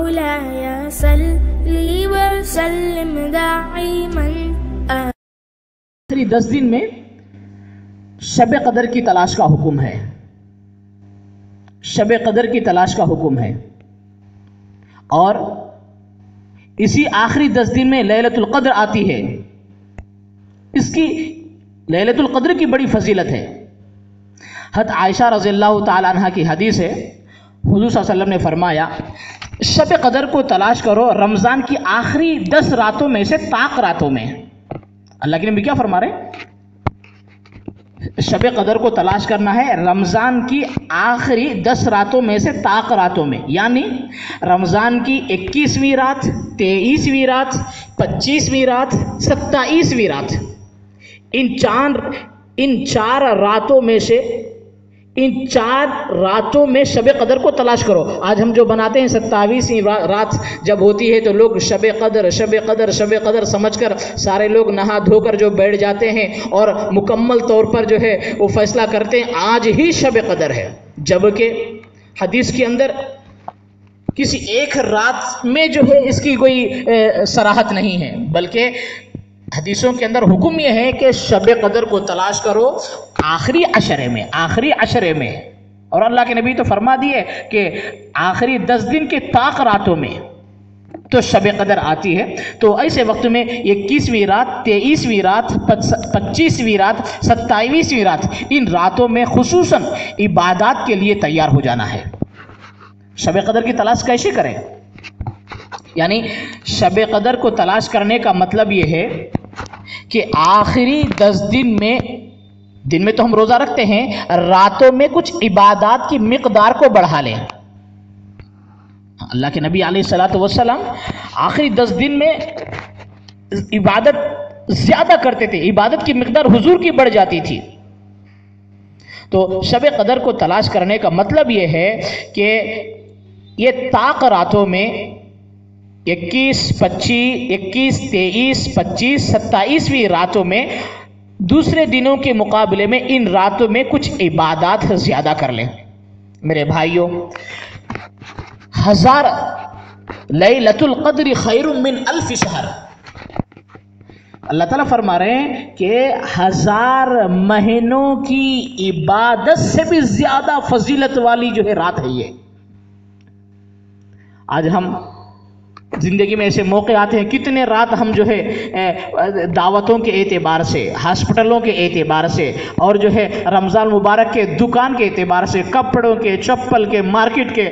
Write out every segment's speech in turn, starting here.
مولاي صلی وسلم دائما. آخری 10 دن میں شب قدر کی تلاش کا حکم ہے. شب قدر کی تلاش کا حکم ہے، اور اسی آخری 10 دن میں لیلۃ القدر آتی ہے. اس کی لیلۃ القدر کی بڑی فضیلت ہے. حضرت عائشہ رضی اللہ تعالی عنہ کی حدیث ہے، حضور صلی اللہ علیہ وسلم نے فرمایا شب قدر کو تلاش کرو رمضان کی آخری 10 راتوں میں سے طاق راتوں میں. اللہ کے نبی کیا فرما رہے ہیں؟ شب قدر کو تلاش کرنا ہے رمضان کی آخری 10 راتوں میں سے طاق راتوں میں، یعنی رمضان کی 21ویں رات، 23ویں رات، 25ویں رات، 27ویں رات. ان چار راتوں میں شب قدر کو تلاش کرو. آج ہم جو بناتے ہیں 27ویں رات جب ہوتی ہے تو لوگ شب قدر سمجھ کر سارے لوگ نہا دھو کر جو بیٹھ جاتے ہیں اور مکمل طور پر جو ہے وہ فیصلہ کرتے ہیں آج ہی شب قدر ہے، جبکہ حدیث کے اندر کسی ایک رات میں جو ہے اس کی کوئی صراحت نہیں ہے، بلکہ حدیثوں کے اندر حکم یہ ہے کہ شب قدر کو تلاش کرو آخری عشرے میں. اور اللہ کے نبی تو فرما دیے کہ آخری 10 دن کے طاق راتوں میں تو شب قدر آتی ہے. تو ایسے وقت میں 21ویں رات، 23ویں رات، 25ویں رات، 27ویں رات، ان راتوں میں خصوصاً عبادات کے لیے تیار ہو جانا ہے. شب قدر کی تلاش کیسے کریں؟ یعنی شب قدر کو تلاش کرنے کا مطلب یہ ہے کہ آخری 10 دن میں تو ہم روزہ رکھتے ہیں، راتوں میں کچھ عبادات کی مقدار کو بڑھا لیں. اللہ کے نبی علیہ الصلوۃ والسلام آخری 10 دن میں عبادت زیادہ کرتے تھے، عبادت کی مقدار حضور کی بڑھ جاتی تھی. تو شب قدر کو تلاش کرنے کا مطلب یہ ہے کہ یہ طاق راتوں میں 21، 23، 25، 27ویں راتوں میں دوسرے دنوں کے مقابلے میں ان راتوں میں کچھ عبادات زیادہ کر لیں. میرے بھائیوں، 1000 لیلۃ القدر خیر من 1000 شہر. اللہ تعالیٰ فرما رہے ہیں کہ 1000 مہینوں کی عبادت سے بھی زیادہ فضیلت والی جو ہے رات ہے یہ. آج ہم زندگی میں ایسے موقع آتے ہیں، کتنے رات ہم جو ہے دعوتوں کے اعتبار سے، ہاسپٹلوں کے اعتبار سے، اور جو ہے رمضان مبارک کے دکان کے اعتبار سے، کپڑوں کے، چپل کے، مارکیٹ کے،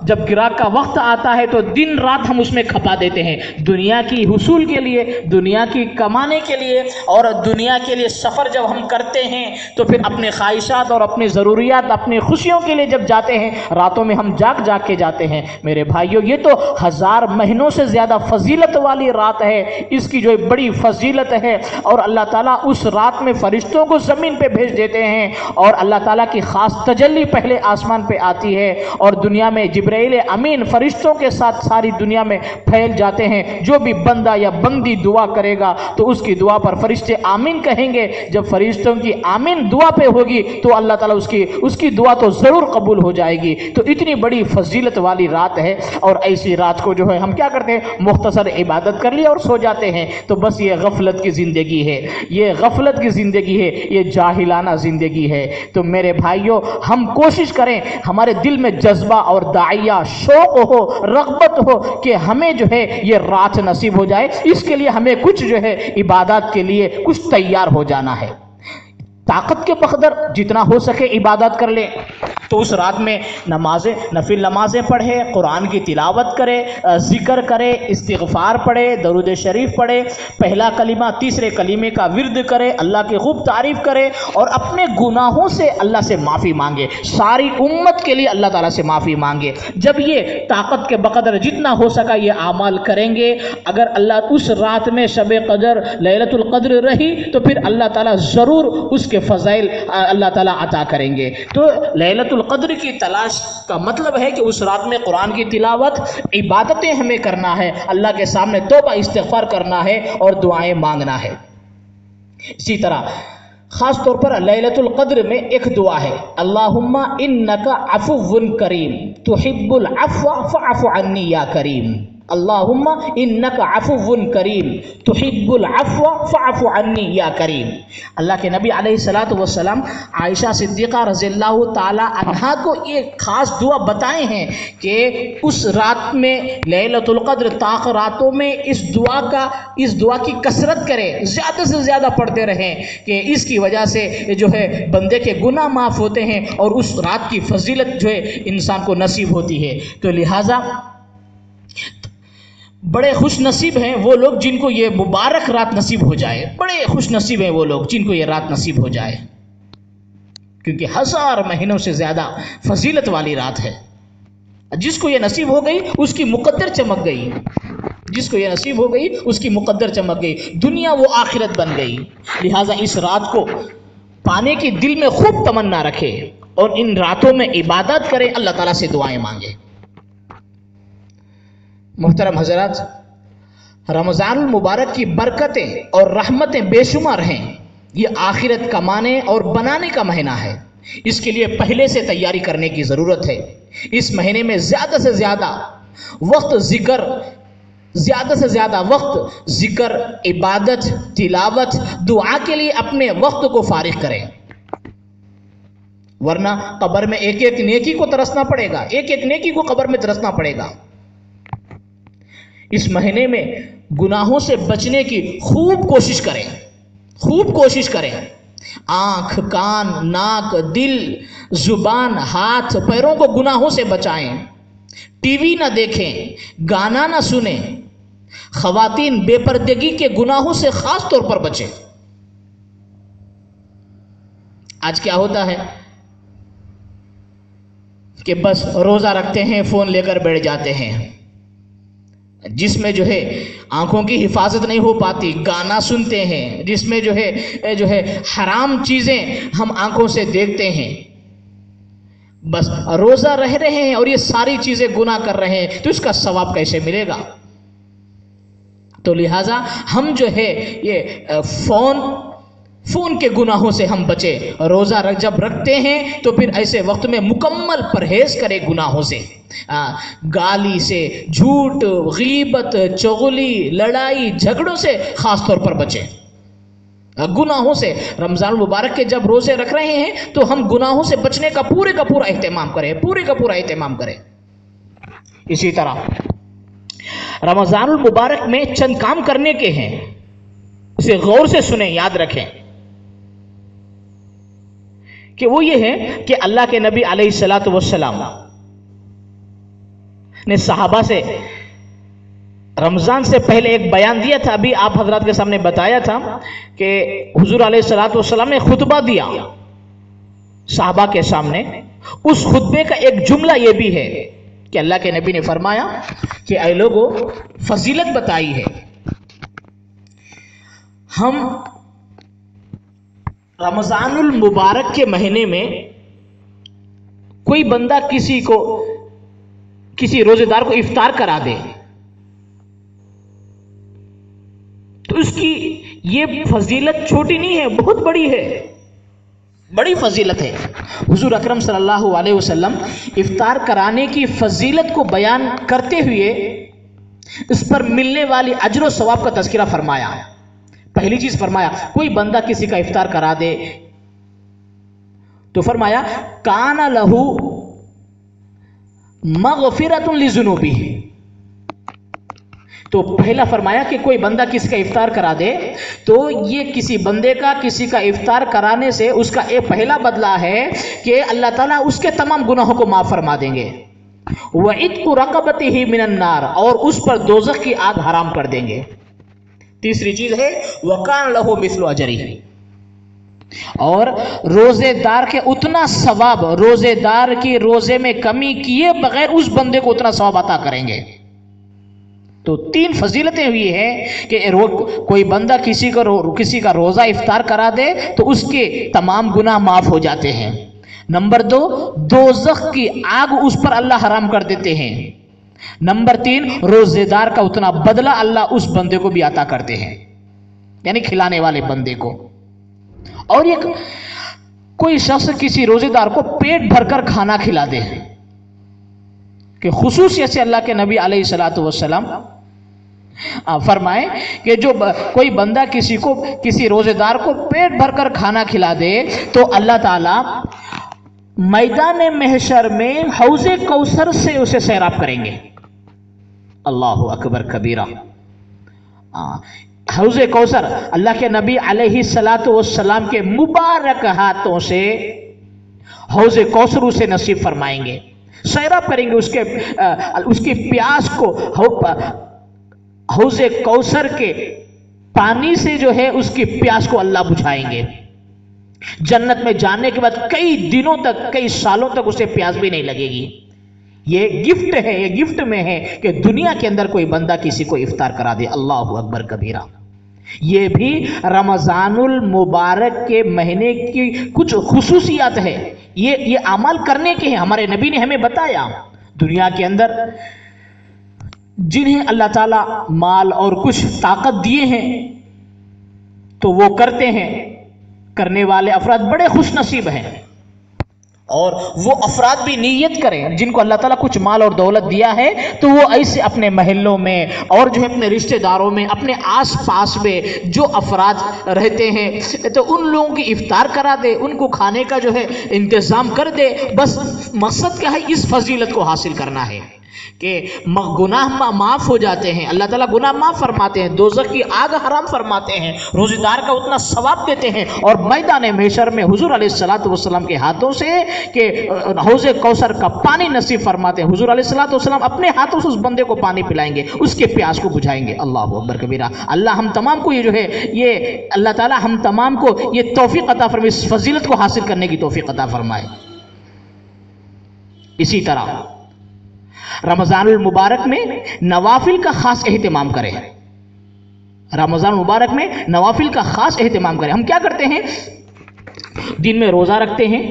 جب گراہک کا وقت آتا ہے تو دن رات ہم اس میں کھپا دیتے ہیں دنیا کی حصول کے لیے، دنیا کی کمانے کے لیے. اور دنیا کے لیے سفر جب ہم کرتے ہیں تو پھر اپنے خواہشات اور اپنی ضروریات، اپنی خوشیوں کے لیے جب جاتے ہیں راتوں میں ہم جاگ کے جاتے ہیں. میرے بھائیوں، یہ تو 1000 مہینوں سے زیادہ فضیلت والی رات ہے. اس کی جو بڑی فضیلت ہے، اور اللہ تعالیٰ اس رات میں فرشتوں کو زمین پہ بھیج دیتے ہیں، اور اللہ تعالیٰ کی خاص تجلی پہلے آسمان پہ آتی ہے، اور دنیا میں جبرائیل امین فرشتوں کے ساتھ ساری دنیا میں پھیل جاتے ہیں. جو بھی بندہ یا بندی دعا کرے گا تو اس کی دعا پر فرشتے آمین کہیں گے. جب فرشتوں کی آمین دعا پہ ہوگی تو اللہ تعالیٰ اس کی دعا تو ضرور قبول ہو جائے گی. تو اتنی بڑی فضیلت والی رات ہے، اور ایسی رات کو جو ہے ہم کیا کرتے ہیں، مختصر عبادت کر لی اور سو جاتے ہیں. تو بس یہ غفلت کی زندگی ہے، یہ غفلت کی زندگی ہے، یہ جاہلانہ زندگی ہے. تو میرے بھائیوں، ہم کوشش کریں ہمارے دل میں جذبہ اور داعیہ شوق ہو، رغبت ہو کہ ہمیں جو ہے یہ رات نصیب ہو جائے. اس کے لیے ہمیں کچھ جو ہے عبادات کے لیے کچھ تیار ہو جانا ہے. طاقت کے بقدر جتنا ہو سکے عبادت کر لیں. تو اس رات میں نفل نمازیں پڑھے، قرآن کی تلاوت کرے، ذکر کرے، استغفار پڑھے، درود شریف پڑھے، پہلا کلمہ تیسرے کلمے کا ورد کرے، اللہ کی خوب تعریف کرے، اور اپنے گناہوں سے اللہ سے معافی مانگے، ساری امت کے لیے اللہ تعالیٰ سے معافی مانگے. جب یہ طاقت کے بقدر جتنا ہو سکا یہ اعمال کریں گے، اگر اللہ اس رات میں شب قدر لیلۃ القدر رہی تو پھر اللہ تعالیٰ ضرور اس کے فضائل اللہ تعالیٰ عطا کریں گے. تو لیلۃ القدر کی تلاش کا مطلب ہے کہ اس رات میں قرآن کی تلاوت، عبادتیں ہمیں کرنا ہے، اللہ کے سامنے توبہ استغفار کرنا ہے اور دعائیں مانگنا ہے. اسی طرح خاص طور پر لیلۃ القدر میں ایک دعا ہے، اللہم انک عفو کریم تحب العفو فاعف عنی یا کریم، اللہم انک عفو کریم تحب العفو فاعف عنی یا کریم۔ اللہ کے نبی علیہ الصلوۃ والسلام عائشہ صدیقہ رضی اللہ تعالی عنہا کو ایک خاص دعا بتائے ہیں کہ اس رات میں لیلۃ القدر طاق راتوں میں اس دعا کی کثرت کریں، زیادہ سے زیادہ پڑھتے رہیں کہ اس کی وجہ سے جو ہے بندے کے گناہ معاف ہوتے ہیں اور اس رات کی فضیلت جو ہے انسان کو نصیب ہوتی ہے۔ تو لہٰذا بڑے خوش نصیب ہیں وہ لوگ جن کو یہ مبارک رات نصیب ہو جائے، بڑے خوش نصیب ہیں وہ لوگ جن کو یہ رات نصیب ہو جائے، کیونکہ 1000 مہینوں سے زیادہ فضیلت والی رات ہے۔ جس کو یہ نصیب ہو گئی اس کی مقدر چمک گئی، جس کو یہ نصیب ہو گئی اس کی مقدر چمک گئی، دنیا وہ آخرت بن گئی۔ لہٰذا اس رات کو پانے کی دل میں خوب تمنا رکھے اور ان راتوں میں عبادت کرے، اللہ تعالیٰ سے دعائیں مانگے۔ محترم حضرات، رمضان المبارک کی برکتیں اور رحمتیں بے شمار ہیں۔ یہ آخرت کمانے اور بنانے کا مہینہ ہے، اس کے لیے پہلے سے تیاری کرنے کی ضرورت ہے۔ اس مہینے میں زیادہ سے زیادہ وقت ذکر، عبادت، تلاوت، دعا کے لیے اپنے وقت کو فارغ کریں، ورنہ قبر میں ایک ایک نیکی کو ترسنا پڑے گا، ایک ایک نیکی کو قبر میں ترسنا پڑے گا۔ اس مہینے میں گناہوں سے بچنے کی خوب کوشش کریں، آنکھ، کان، ناک، دل، زبان، ہاتھ، پیروں کو گناہوں سے بچائیں، ٹی وی نہ دیکھیں، گانا نہ سنیں، خواتین بے پردگی کے گناہوں سے خاص طور پر بچیں۔ آج کیا ہوتا ہے کہ بس روزہ رکھتے ہیں، فون لے کر بیٹھ جاتے ہیں، جس میں جو ہے آنکھوں کی حفاظت نہیں ہو پاتی، گانا سنتے ہیں، جس میں جو ہے حرام چیزیں ہم آنکھوں سے دیکھتے ہیں، بس روزہ رہ رہے ہیں اور یہ ساری چیزیں گناہ کر رہے ہیں، تو اس کا ثواب کیسے ملے گا؟ تو لہٰذا ہم جو ہے یہ فون کے گناہوں سے ہم بچے، روزہ جب رکھتے ہیں تو پھر ایسے وقت میں مکمل پرہیز کرے گناہوں سے، گالی سے، جھوٹ، غیبت، چغلی، لڑائی جھگڑوں سے خاص طور پر بچے، گناہوں سے۔ رمضان المبارک کے جب روزے رکھ رہے ہیں تو ہم گناہوں سے بچنے کا پورے کا پورا اہتمام کریں۔ اسی طرح رمضان المبارک میں چند کام کرنے کے ہیں، اسے غور سے سنیں، یاد رکھیں کہ وہ یہ ہے کہ اللہ کے نبی علیہ الصلوۃ والسلام نے صحابہ سے رمضان سے پہلے ایک بیان دیا تھا، ابھی آپ حضرات کے سامنے بتایا تھا کہ حضور علیہ الصلوۃ والسلام نے خطبہ دیا صحابہ کے سامنے۔ اس خطبے کا ایک جملہ یہ بھی ہے کہ اللہ کے نبی نے فرمایا کہ اے لوگو، فضیلت بتائی ہے، ہم رمضان المبارک کے مہینے میں کوئی بندہ کسی روزے دار کو افطار کرا دے تو اس کی یہ فضیلت چھوٹی نہیں ہے، بہت بڑی ہے، بڑی فضیلت ہے۔ حضور اکرم صلی اللہ علیہ وسلم افطار کرانے کی فضیلت کو بیان کرتے ہوئے اس پر ملنے والی اجر و ثواب کا تذکرہ فرمایا۔ پہلی چیز فرمایا کوئی بندہ کسی کا افطار کرا دے تو فرمایا کان لہو مغفرۃ لذنوبہ، تو پہلا فرمایا کہ کوئی بندہ کسی کا افطار کرا دے تو یہ کسی بندے کا کسی کا افطار کرانے سے اس کا ایک پہلا بدلہ ہے کہ اللہ تعالیٰ اس کے تمام گناہوں کو معاف فرما دیں گے، وَعِتْقُ رَقَبَتِهِ مِنَ النَّارِ، اور اس پر دوزخ کی آگ حرام کر دیں گے۔ تیسری چیز ہے وَقَانَ لَهُ مِثْلُ أَجْرِهِ، اور روزے دار کے اتنا ثواب، روزے دار کی روزے میں کمی کیے بغیر اس بندے کو اتنا ثواب عطا کریں گے۔ تو تین فضیلتیں ہوئی ہیں کہ کوئی بندہ کسی کا روزہ افطار کرا دے تو اس کے تمام گناہ معاف ہو جاتے ہیں۔ نمبر 2، دوزخ کی آگ اس پر اللہ حرام کر دیتے ہیں۔ نمبر 3، روزے دار کا اتنا بدلہ اللہ اس بندے کو بھی عطا کرتے ہیں، یعنی کھلانے والے بندے کو۔ اور یہ کوئی شخص کسی روزےدار کو پیٹ بھر کر کھانا کھلا دے کہ خصوصیت سے اللہ کے نبی علیہ الصلوۃ والسلام فرمائے کہ جو کوئی بندہ کسی روزےدار کو پیٹ بھر کر کھانا کھلا دے تو اللہ تعالیٰ میدان محشر میں حوض کوثر سے اسے سیراب کریں گے. اللہ اکبر کبیرہ. حوض کوثر اللہ کے نبی علیہ الصلوۃ والسلام کے مبارک ہاتھوں سے حوض کوثر اسے نصیب فرمائیں گے، سیراب کریں گے اس کی پیاس کو. حوض کوثر کے پانی سے جو ہے اس کی پیاس کو اللہ بجھائیں گے. جنت میں جانے کے بعد کئی دنوں تک، کئی سالوں تک اسے پیاس بھی نہیں لگے گی. یہ گفٹ ہے، یہ گفٹ میں ہے کہ دنیا کے اندر کوئی بندہ کسی کو افطار کرا دے. اللہ اکبر کبیرہ. یہ بھی رمضان المبارک کے مہینے کی کچھ خصوصیات ہے. یہ عمل کرنے کے ہیں. ہمارے نبی نے ہمیں بتایا دنیا کے اندر جنہیں اللہ تعالیٰ مال اور کچھ طاقت دیے ہیں تو وہ کرتے ہیں. کرنے والے افراد بڑے خوش نصیب ہیں. اور وہ افراد بھی نیت کریں جن کو اللہ تعالیٰ کچھ مال اور دولت دیا ہے تو وہ ایسے اپنے محلوں میں اور جو ہے اپنے رشتہ داروں میں، اپنے آس پاس میں جو افراد رہتے ہیں تو ان لوگوں کی افطار کرا دے، ان کو کھانے کا جو ہے انتظام کر دے. بس مقصد کیا ہے؟ اس فضیلت کو حاصل کرنا ہے کہ گناہ معاف ہو جاتے ہیں، اللہ تعالیٰ گناہ معاف فرماتے ہیں، دوزخ کی آگ حرام فرماتے ہیں، روزے دار کا اتنا ثواب دیتے ہیں. اور میدان محشر میں حضور علیہ الصلوۃ والسلام کے ہاتھوں سے کہ حوض کوثر کا پانی نصیب فرماتے ہیں. حضور علیہ الصلوۃ والسلام اپنے ہاتھوں سے اس بندے کو پانی پلائیں گے، اس کے پیاس کو بجھائیں گے. اللہ اکبر کبیرہ. اللہ ہم تمام کو یہ جو ہے یہ اللہ تعالیٰ ہم تمام کو یہ توفیق عطا فرمائے، اس فضیلت کو حاصل کرنے کی توفیق عطا فرمائے. اسی طرح رمضان المبارک میں نوافل کا خاص اہتمام کریں. رمضان المبارک میں نوافل کا خاص اہتمام کریں. ہم کیا کرتے ہیں؟ دن میں روزہ رکھتے ہیں،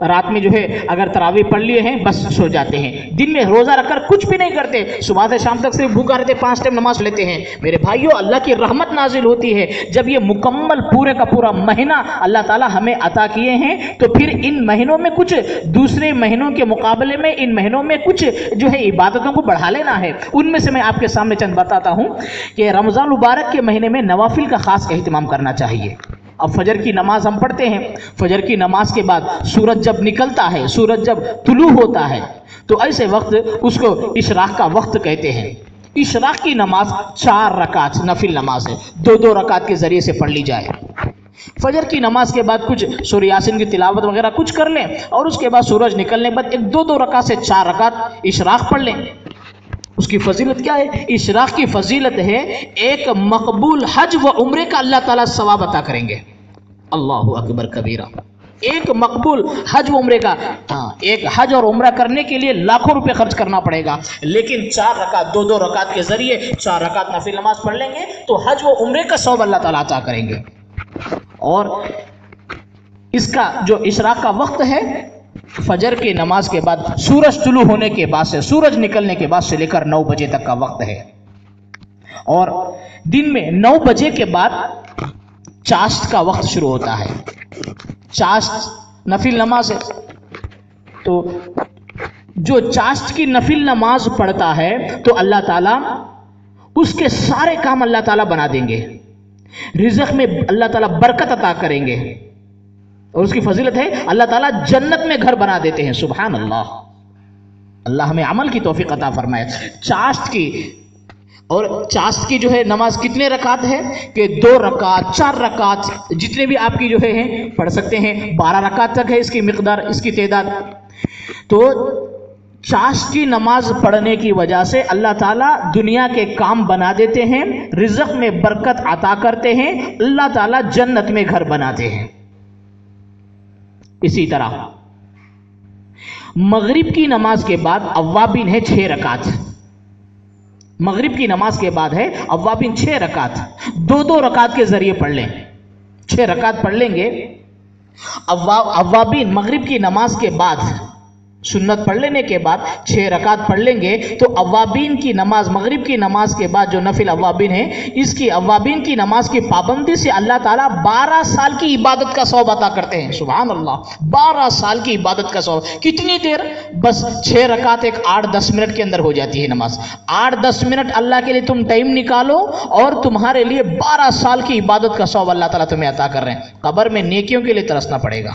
رات میں جو ہے اگر تراویح پڑھ لیے ہیں بس سو جاتے ہیں. دن میں روزہ رکھ کر کچھ بھی نہیں کرتے، صبح سے شام تک صرف بھوکا رہتے، 5 ٹائم نماز لیتے ہیں. میرے بھائیوں، اللہ کی رحمت نازل ہوتی ہے جب یہ مکمل پورے کا پورا مہینہ اللہ تعالیٰ ہمیں عطا کیے ہیں تو پھر ان مہینوں میں کچھ دوسرے مہینوں کے مقابلے میں ان مہینوں میں کچھ جو ہے عبادتوں کو بڑھا لینا ہے. ان میں سے میں آپ کے سامنے چند بتاتا ہوں کہ رمضان مبارک کے مہینے میں نوافل کا خاص اہتمام کرنا چاہیے. اب فجر کی نماز ہم پڑھتے ہیں، فجر کی نماز کے بعد سورج جب نکلتا ہے، سورج جب طلوع ہوتا ہے تو ایسے وقت اس کو اشراق کا وقت کہتے ہیں. اشراق کی نماز 4 رکعت نفل نماز ہے، 2 رکعت کے ذریعے سے پڑھ لی جائے. فجر کی نماز کے بعد کچھ سورہ یاسین کی تلاوت وغیرہ کچھ کر لیں اور اس کے بعد سورج نکلنے کے بعد 2 رکعت سے 4 رکعت اشراق پڑھ لیں. اس کی فضیلت کیا ہے؟ اشراق کی فضیلت ہے ایک مقبول حج و عمرے کا اللہ تعالیٰ ثواب عطا کریں گے. اللہ اکبر کبیرہ. ایک مقبول حج و عمرے کا، ایک حج اور عمرہ کرنے کے لیے لاکھوں روپے خرچ کرنا پڑے گا، لیکن 4 رکعت 2 رکعت کے ذریعے 4 رکعت نفل نماز پڑھ لیں گے تو حج و عمرے کا ثواب اللہ تعالیٰ عطا کریں گے. اور اس کا جو اشراق کا وقت ہے فجر کی نماز کے بعد سورج طلوع ہونے کے بعد سے، سورج نکلنے کے بعد سے لے کر 9 بجے تک کا وقت ہے. اور دن میں 9 بجے کے بعد چاشت کا وقت شروع ہوتا ہے. چاشت نفل نماز ہے تو جو چاشت کی نفل نماز پڑھتا ہے تو اللہ تعالیٰ اس کے سارے کام اللہ تعالیٰ بنا دیں گے. رزق میں اللہ تعالیٰ برکت عطا کریں گے. اور اس کی فضیلت ہے اللہ تعالیٰ جنت میں گھر بنا دیتے ہیں. سبحان اللہ. اللہ ہمیں عمل کی توفیق عطا فرمائے. چاشت کی اور چاشت کی جو ہے نماز کتنے رکعت ہے کہ 2 رکعت 4 رکعت جتنے بھی آپ کی جو ہے پڑھ سکتے ہیں. 12 رکعت تک ہے اس کی مقدار، اس کی تعداد. تو چاشت کی نماز پڑھنے کی وجہ سے اللہ تعالیٰ دنیا کے کام بنا دیتے ہیں، رزق میں برکت عطا کرتے ہیں، اللہ تعالیٰ جنت میں گھر بناتے ہیں. اسی طرح مغرب کی نماز کے بعد اوابین ہے 6 رکعت. مغرب کی نماز کے بعد ہے اوابین 6 رکعت. 2 رکعت کے ذریعے پڑھ لیں، 6 رکعت پڑھ لیں گے. اوابین مغرب کی نماز کے بعد سنت پڑھ لینے کے بعد 6 رکعت پڑھ لیں گے تو اوابین کی نماز، مغرب کی نماز کے بعد جو نفل اوابین ہے، اس کی اوابین کی نماز کی پابندی سے اللہ تعالیٰ 12 سال کی عبادت کا ثواب عطا کرتے ہیں. سبحان اللہ، 12 سال کی عبادت کا ثواب. کتنی دیر؟ بس 6 رکعت ایک 8-10 منٹ کے اندر ہو جاتی ہے نماز. 8-10 منٹ اللہ کے لیے تم ٹائم نکالو اور تمہارے لیے 12 سال کی عبادت کا ثواب اللہ تعالیٰ تمہیں عطا کر رہے ہیں. قبر میں نیکیوں کے لیے ترسنا پڑے گا.